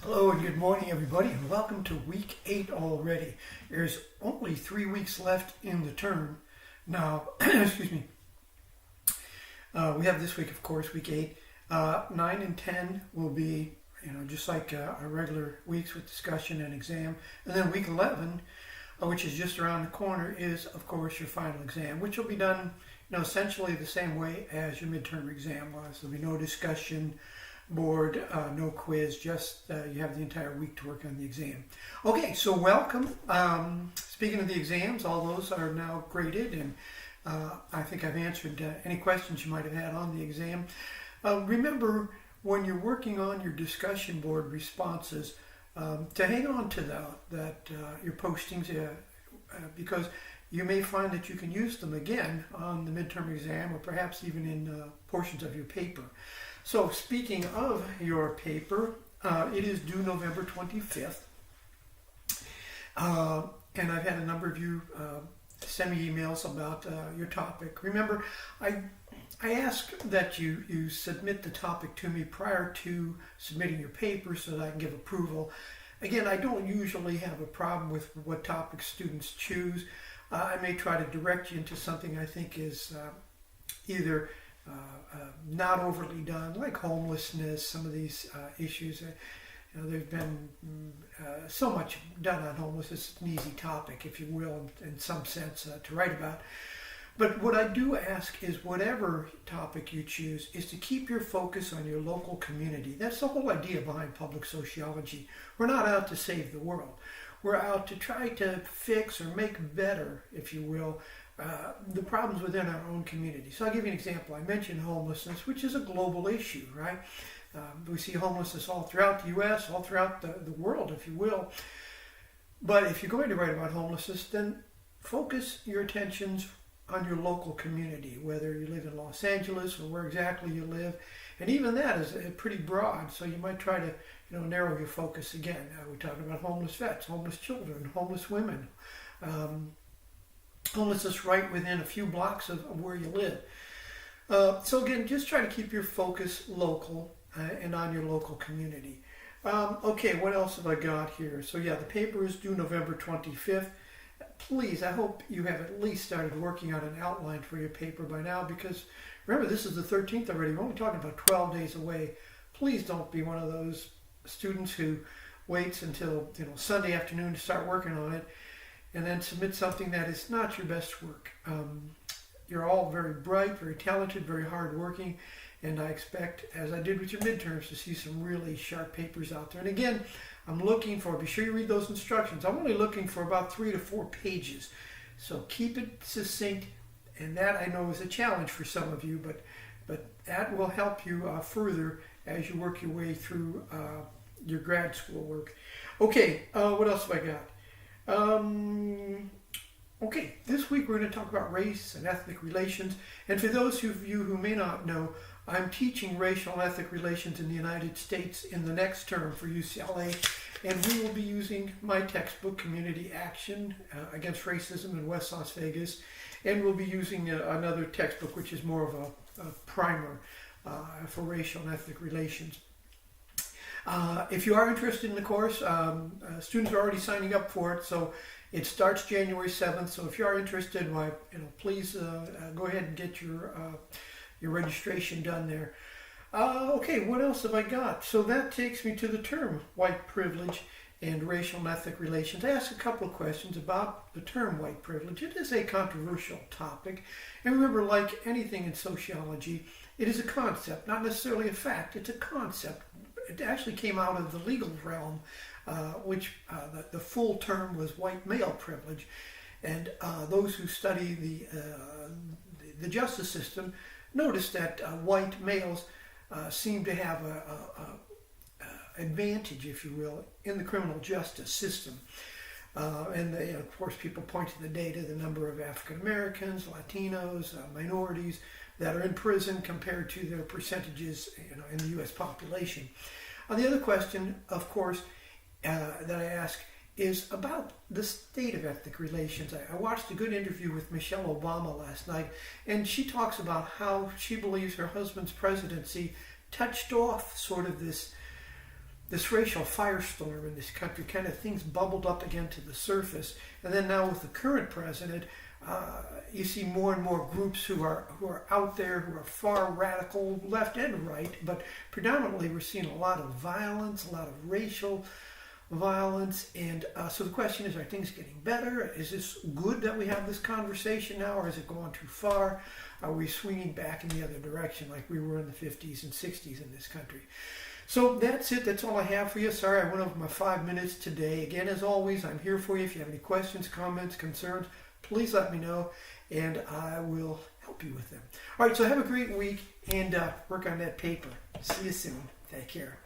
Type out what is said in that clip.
Hello and good morning, everybody, and welcome to week 8 already. There's only 3 weeks left in the term. Now, excuse me, we have this week, of course, week 8. 9 and 10 will be, just like our regular weeks with discussion and exam. And then week 11, which is just around the corner, is, of course, your final exam, which will be done, essentially the same way as your midterm exam was. There'll be no discussion board, no quiz, just you have the entire week to work on the exam. Okay, so welcome. Speaking of the exams, all those are now graded, and I think I've answered any questions you might have had on the exam. Remember, when you're working on your discussion board responses, to hang on to your postings, because you may find that you can use them again on the midterm exam, or perhaps even in portions of your paper. So speaking of your paper, it is due November 25th. And I've had a number of you send me emails about your topic. Remember, I ask that you submit the topic to me prior to submitting your paper so that I can give approval. Again, I don't usually have a problem with what topics students choose. I may try to direct you into something I think is either not overly done, like homelessness, some of these issues. There's been so much done on homelessness. It's an easy topic, if you will, in some sense, to write about. But what I do ask is whatever topic you choose is to keep your focus on your local community. That's the whole idea behind public sociology. We're not out to save the world. We're out to try to fix or make better, if you will, the problems within our own community. So I'll give you an example. I mentioned homelessness, which is a global issue, right? We see homelessness all throughout the U.S., all throughout the world, if you will. But if you're going to write about homelessness, then focus your attentions on your local community, whether you live in Los Angeles or where exactly you live. And even that is pretty broad, so you might try to narrow your focus again. We're talking about homeless vets, homeless children, homeless women, homelessness right within a few blocks of where you live. So again, just try to keep your focus local and on your local community. Okay, what else have I got here? So yeah, the paper is due November 25th. Please, I hope you have at least started working on an outline for your paper by now, because remember, this is the 13th already. We're only talking about 12 days away. Please don't be one of those students who waits until Sunday afternoon to start working on it and then submit something that is not your best work. You're all very bright, very talented, very hardworking, and I expect, as I did with your midterms, to see some really sharp papers out there. And again, I'm looking for, be sure you read those instructions. I'm only looking for about 3 to 4 pages. So keep it succinct, and that I know is a challenge for some of you, but that will help you further as you work your way through your grad school work. Okay, what else have I got? Okay, this week we're going to talk about race and ethnic relations. And for those of you who may not know, I'm teaching racial and ethnic relations in the United States in the next term for UCLA. And we will be using my textbook, Community Action Against Racism in West Las Vegas. And we'll be using another textbook, which is more of a primer for racial and ethnic relations. If you are interested in the course, students are already signing up for it, so it starts January 7th. So if you are interested, please go ahead and get your registration done there. Okay, what else have I got? So that takes me to the term white privilege and racial and ethnic relations. I asked a couple of questions about the term white privilege. It is a controversial topic, and remember, like anything in sociology, it is a concept, not necessarily a fact. It's a concept. It actually came out of the legal realm, which the full term was white male privilege. And those who study the justice system notice that white males seem to have a advantage, if you will, in the criminal justice system. And of course, people point to the data, the number of African Americans, Latinos, minorities that are in prison compared to their percentages in the U.S. population. The other question, of course, that I ask is about the state of ethnic relations. I watched a good interview with Michelle Obama last night, and she talks about how she believes her husband's presidency touched off sort of this this racial firestorm in this country, kind of things bubbled up again to the surface. And then now with the current president, you see more and more groups who are out there, who are far radical, left and right, but predominantly we're seeing a lot of violence, a lot of racial violence. And so the question is, are things getting better? Is this good that we have this conversation now, or is it going too far? Are we swinging back in the other direction like we were in the 50s and 60s in this country? So that's it. That's all I have for you. Sorry I went over my 5 minutes today. Again, as always, I'm here for you. If you have any questions, comments, concerns, please let me know, and I will help you with them. All right, so have a great week, and work on that paper. See you soon. Take care.